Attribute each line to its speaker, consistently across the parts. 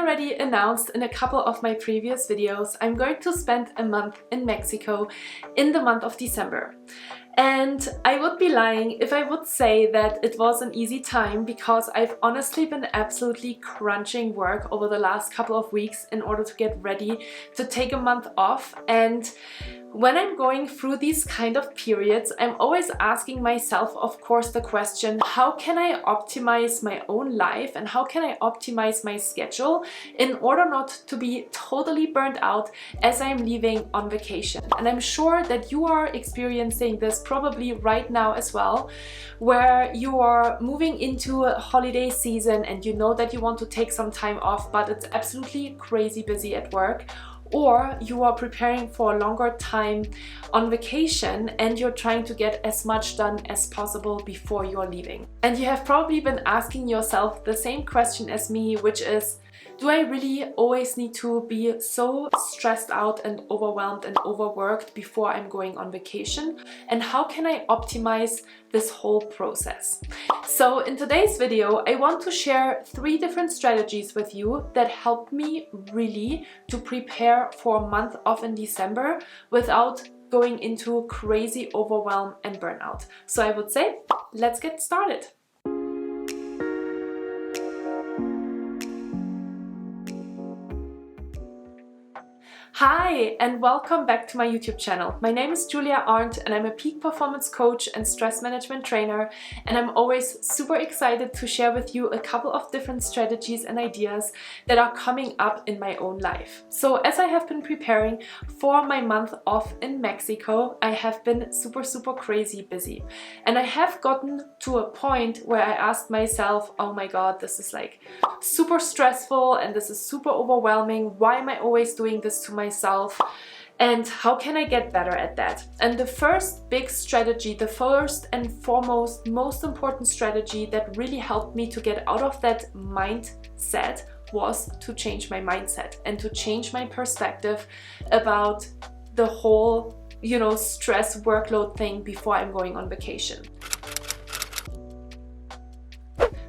Speaker 1: already announced in a couple of my previous videos, I'm going to spend a month in Mexico in the month of December. And I would be lying if I would say that it was an easy time, because I've honestly been absolutely crunching work over the last couple of weeks in order to get ready to take a month off. And when I'm going through these kind of periods, I'm always asking myself, of course, the question, how can I optimize my own life and how can I optimize my schedule in order not to be totally burnt out as I'm leaving on vacation? And I'm sure that you are experiencing this probably right now as well, where you are moving into a holiday season and you know that you want to take some time off, but it's absolutely crazy busy at work. Or you are preparing for a longer time on vacation and you're trying to get as much done as possible before you're leaving. And you have probably been asking yourself the same question as me, which is, do I really always need to be so stressed out and overwhelmed and overworked before I'm going on vacation? And how can I optimize this whole process? So in today's video, I want to share 3 different strategies with you that helped me really to prepare for a month off in December without going into crazy overwhelm and burnout. So I would say, let's get started. Hi and welcome back to my YouTube channel. My name is Julia Arndt and I'm a peak performance coach and stress management trainer, and I'm always super excited to share with you a couple of different strategies and ideas that are coming up in my own life. So as I have been preparing for my month off in Mexico, I have been super crazy busy, and I have gotten to a point where I asked myself, oh my god, this is like super stressful and this is super overwhelming. Why am I always doing this to myself? And how can I get better at that? And the first big strategy, the first and foremost, most important strategy that really helped me to get out of that mindset was to change my mindset and to change my perspective about the whole, stress workload thing before I'm going on vacation.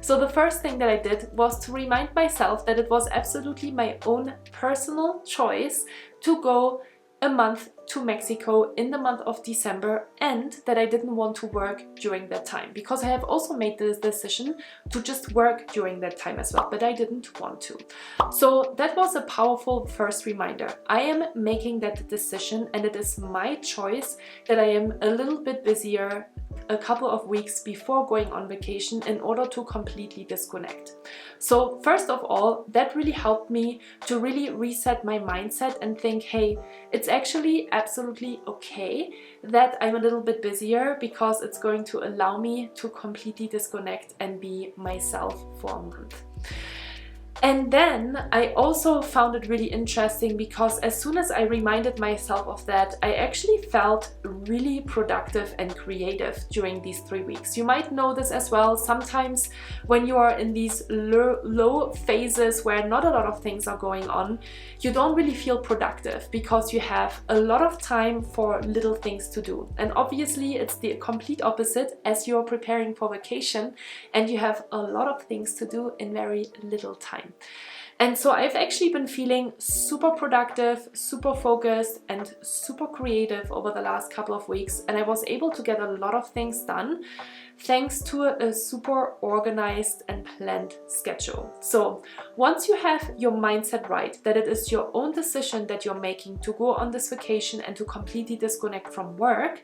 Speaker 1: So the first thing that I did was to remind myself that it was absolutely my own personal choice to go a month to Mexico in the month of December, and that I didn't want to work during that time, because I have also made the decision to just work during that time as well, but I didn't want to. So that was a powerful first reminder. I am making that decision and it is my choice that I am a little bit busier a couple of weeks before going on vacation in order to completely disconnect. So first of all, that really helped me to really reset my mindset and think, hey, it's actually absolutely okay that I'm a little bit busier, because it's going to allow me to completely disconnect and be myself for a month. And then I also found it really interesting, because as soon as I reminded myself of that, I actually felt really productive and creative during these 3 weeks. You might know this as well. Sometimes when you are in these low phases where not a lot of things are going on, you don't really feel productive because you have a lot of time for little things to do. And obviously it's the complete opposite as you're preparing for vacation and you have a lot of things to do in very little time. And so I've actually been feeling super productive, super focused and super creative over the last couple of weeks, and I was able to get a lot of things done thanks to a super organized and planned schedule. So once you have your mindset right, that it is your own decision that you're making to go on this vacation and to completely disconnect from work,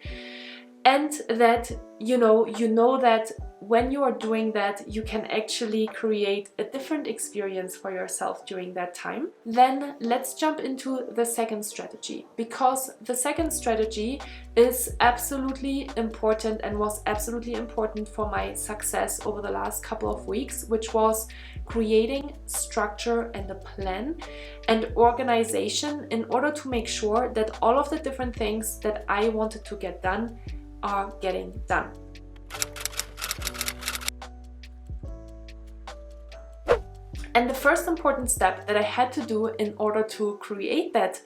Speaker 1: and that you know that when you are doing that, you can actually create a different experience for yourself during that time, then let's jump into the second strategy, because the second strategy is absolutely important and was absolutely important for my success over the last couple of weeks, which was creating structure and a plan and organization in order to make sure that all of the different things that I wanted to get done are getting done. And the first important step that I had to do in order to create that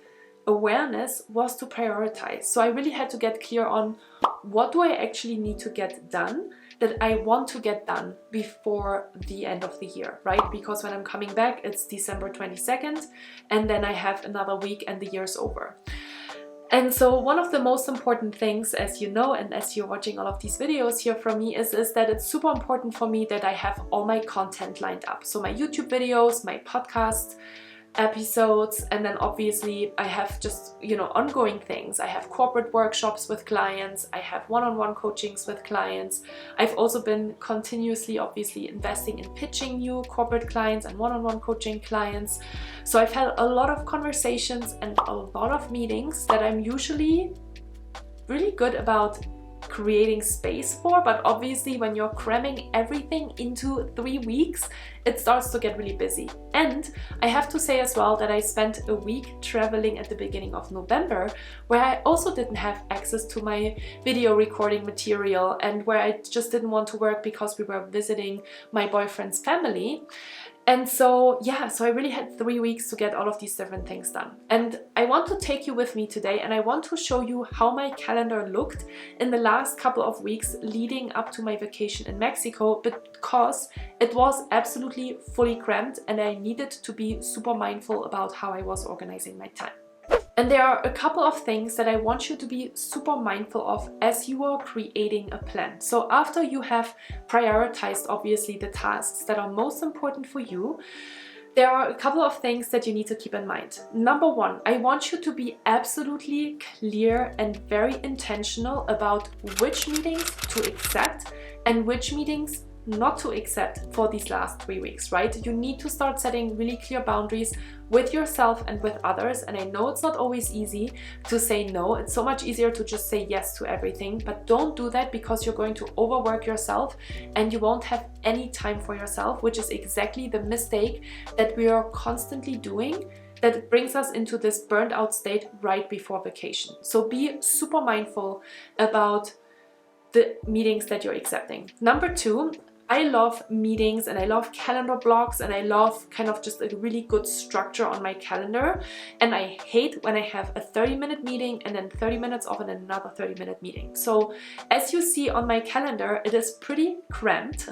Speaker 1: awareness was to prioritize. So I really had to get clear on what do I actually need to get done that I want to get done before the end of the year, right? Because when I'm coming back, it's December 22nd, and then I have another week and the year's over. And so one of the most important things, as you know, and as you're watching all of these videos here from me, is that it's super important for me that I have all my content lined up. So my YouTube videos, my podcast episodes, and then obviously I have just, you know, ongoing things. I have corporate workshops with clients, I have one-on-one coachings with clients. I've also been continuously obviously investing in pitching new corporate clients and one-on-one coaching clients. So I've had a lot of conversations and a lot of meetings that I'm usually really good about creating space for, but obviously when you're cramming everything into 3 weeks, it starts to get really busy. And I have to say as well that I spent a week traveling at the beginning of November, where I also didn't have access to my video recording material and where I just didn't want to work because we were visiting my boyfriend's family. And so, yeah, so I really had 3 weeks to get all of these different things done. And I want to take you with me today, and I want to show you how my calendar looked in the last couple of weeks leading up to my vacation in Mexico, because it was absolutely fully crammed and I needed to be super mindful about how I was organizing my time. And there are a couple of things that I want you to be super mindful of as you are creating a plan. So after you have prioritized obviously the tasks that are most important for you, there are a couple of things that you need to keep in mind. Number one, I want you to be absolutely clear and very intentional about which meetings to accept and which meetings not to accept for these last 3 weeks, right? You need to start setting really clear boundaries with yourself and with others. And I know it's not always easy to say no. It's so much easier to just say yes to everything, but don't do that, because you're going to overwork yourself and you won't have any time for yourself, which is exactly the mistake that we are constantly doing, that brings us into this burned out state right before vacation. So be super mindful about the meetings that you're accepting. Number two, I love meetings and I love calendar blocks and I love kind of just a really good structure on my calendar. And I hate when I have a 30-minute meeting and then 30 minutes off and another 30-minute meeting. So as you see on my calendar, it is pretty cramped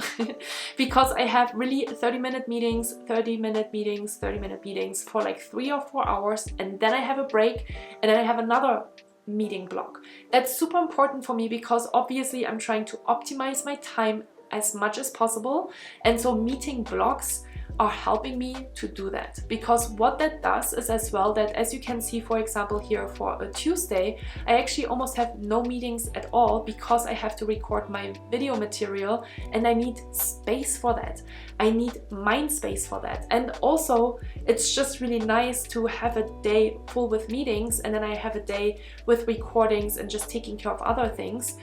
Speaker 1: because I have really 30-minute meetings, 30-minute meetings, 30-minute meetings for like 3 or 4 hours. And then I have a break and then I have another meeting block. That's super important for me because obviously I'm trying to optimize my time as much as possible, and so meeting blocks are helping me to do that, because what that does is as well that, as you can see, for example here for a Tuesday, I actually almost have no meetings at all because I have to record my video material and I need space for that. I need mind space for that. And also it's just really nice to have a day full with meetings and then I have a day with recordings and just taking care of other things,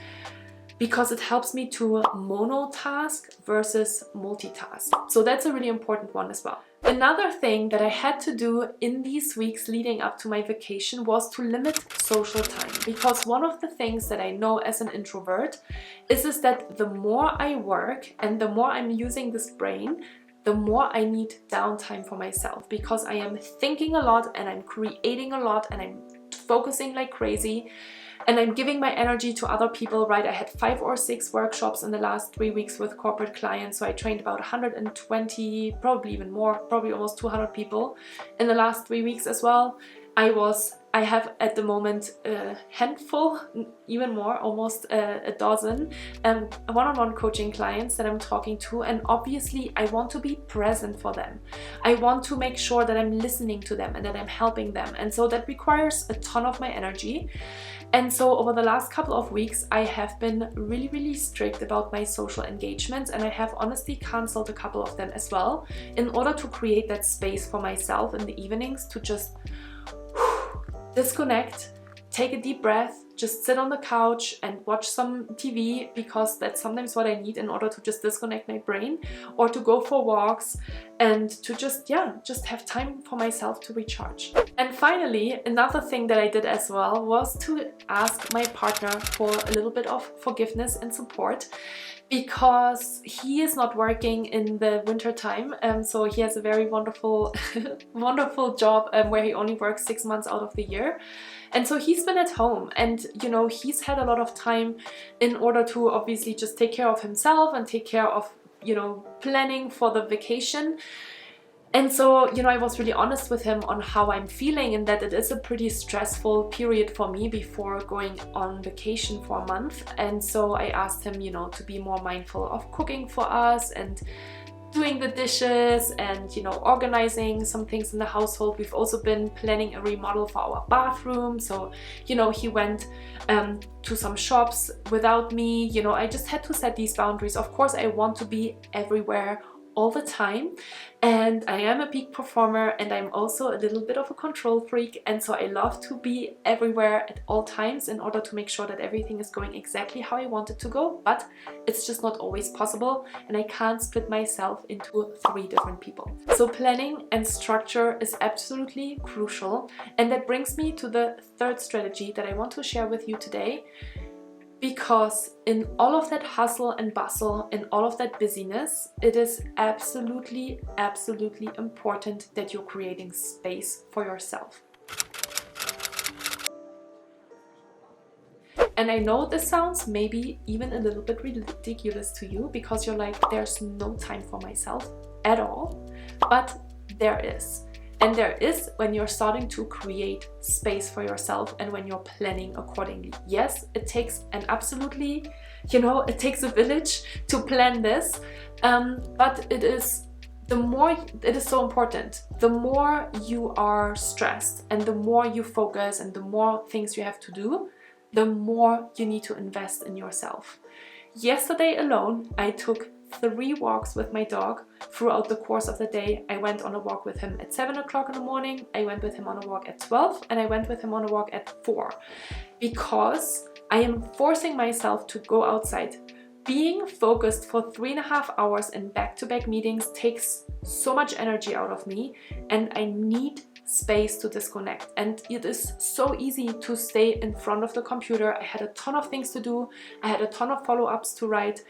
Speaker 1: because it helps me to monotask versus multitask. So that's a really important one as well. Another thing that I had to do in these weeks leading up to my vacation was to limit social time, because one of the things that I know as an introvert is that the more I work and the more I'm using this brain, the more I need downtime for myself, because I am thinking a lot and I'm creating a lot and I'm focusing like crazy. And I'm giving my energy to other people, right? I had 5 or 6 workshops in the last 3 weeks with corporate clients. So I trained about 120, probably even more, probably almost 200 people in the last 3 weeks as well. I have at the moment a handful, even more, almost a dozen one-on-one coaching clients that I'm talking to, and obviously I want to be present for them. I want to make sure that I'm listening to them and that I'm helping them, and so that requires a ton of my energy. And so over the last couple of weeks, I have been really, really strict about my social engagements, and I have honestly canceled a couple of them as well in order to create that space for myself in the evenings to just disconnect, take a deep breath, just sit on the couch and watch some TV, because that's sometimes what I need in order to just disconnect my brain, or to go for walks and to just have time for myself to recharge. And finally, another thing that I did as well was to ask my partner for a little bit of forgiveness and support, because he is not working in the winter time, so he has a very wonderful wonderful job where he only works 6 months out of the year. And so he's been at home, and you know, he's had a lot of time in order to obviously just take care of himself and take care of, you know, planning for the vacation. And so, you know, I was really honest with him on how I'm feeling, and that it is a pretty stressful period for me before going on vacation for a month. And so I asked him, you know, to be more mindful of cooking for us and doing the dishes and, you know, organizing some things in the household. We've also been planning a remodel for our bathroom. So, you know, he went to some shops without me. You know, I just had to set these boundaries. Of course, I want to be everywhere all the time, and I am a peak performer, and I'm also a little bit of a control freak, and so I love to be everywhere at all times in order to make sure that everything is going exactly how I want it to go. But it's just not always possible, and I can't split myself into 3 different people. So planning and structure is absolutely crucial, and that brings me to the 3rd strategy that I want to share with you today. Because in all of that hustle and bustle, in all of that busyness, it is absolutely, absolutely important that you're creating space for yourself. And I know this sounds maybe even a little bit ridiculous to you, because you're like, there's no time for myself at all, but there is. And there is when you're starting to create space for yourself and when you're planning accordingly. Yes, it takes an absolutely, you know, it takes a village to plan this, but it is so important. The more you are stressed and the more you focus and the more things you have to do, the more you need to invest in yourself. Yesterday alone, I took 3 walks with my dog throughout the course of the day. I went on a walk with him at 7 o'clock in the morning, I went with him on a walk at 12, and I went with him on a walk at 4, because I am forcing myself to go outside. Being focused for 3.5 hours in back-to-back meetings takes so much energy out of me, and I need space to disconnect. And it is so easy to stay in front of the computer. I had a ton of things to do, I had a ton of follow-ups to write,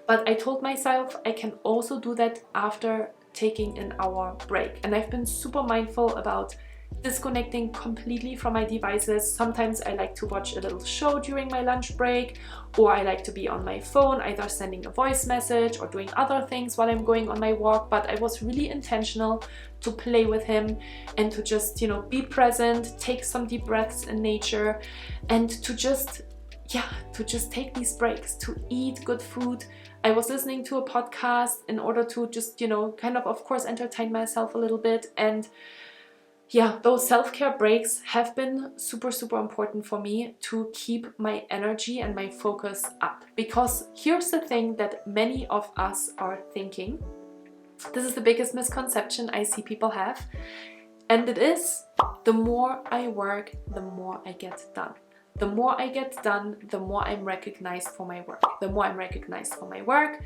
Speaker 1: but I told myself I can also do that after taking an hour break. And I've been super mindful about disconnecting completely from my devices. Sometimes I like to watch a little show during my lunch break, or I like to be on my phone, either sending a voice message or doing other things while I'm going on my walk. But I was really intentional to play with him and to just, you know, be present, take some deep breaths in nature, and to just take these breaks, to eat good food. I was listening to a podcast in order to just, you know, kind of course, entertain myself a little bit. And yeah, those self-care breaks have been super, super important for me to keep my energy and my focus up. Because here's the thing that many of us are thinking. This is the biggest misconception I see people have. And it is, the more I work, the more I get done. The more I get done, the more I'm recognized for my work. The more I'm recognized for my work,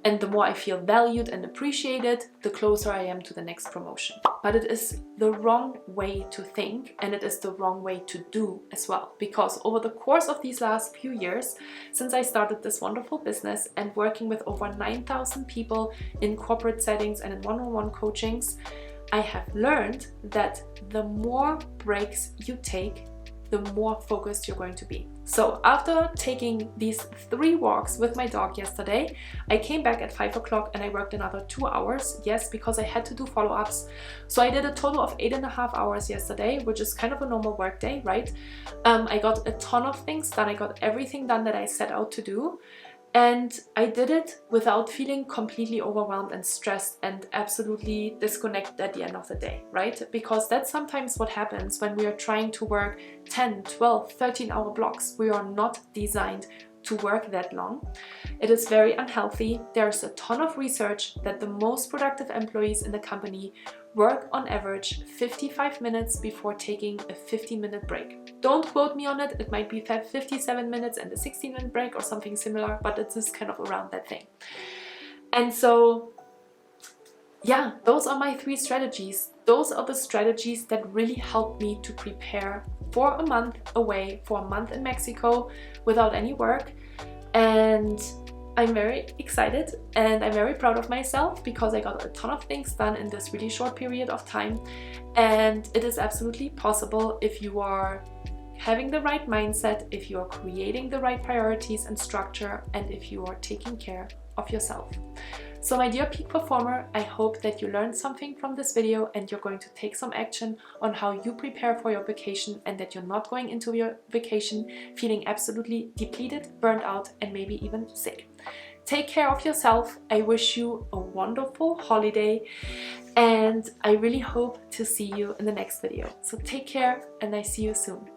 Speaker 1: and the more I feel valued and appreciated, the closer I am to the next promotion. But it is the wrong way to think, and it is the wrong way to do as well. Because over the course of these last few years, since I started this wonderful business and working with over 9,000 people in corporate settings and in one-on-one coachings, I have learned that the more breaks you take, the more focused you're going to be. So after taking these 3 walks with my dog yesterday, I came back at 5 o'clock and I worked another 2 hours. Yes, because I had to do follow-ups. So I did a total of 8.5 hours yesterday, which is kind of a normal work day, right? I got a ton of things done. I got everything done that I set out to do. And I did it without feeling completely overwhelmed and stressed and absolutely disconnected at the end of the day, right? Because that's sometimes what happens when we are trying to work 10, 12, 13-hour blocks. We are not designed to work that long. It is very unhealthy. There's a ton of research that the most productive employees in the company work on average 55 minutes before taking a 15-minute break. Don't quote me on it, it might be 57 minutes and a 16-minute break or something similar, but it is kind of around that thing. And so yeah, those are my 3 strategies. Those are the strategies that really helped me to prepare for a month away, for a month in Mexico without any work. And I'm very excited and I'm very proud of myself because I got a ton of things done in this really short period of time. And it is absolutely possible if you are having the right mindset, if you are creating the right priorities and structure, and if you are taking care of yourself. So my dear peak performer, I hope that you learned something from this video and you're going to take some action on how you prepare for your vacation, and that you're not going into your vacation feeling absolutely depleted, burnt out, and maybe even sick. Take care of yourself. I wish you a wonderful holiday and I really hope to see you in the next video. So take care and I see you soon.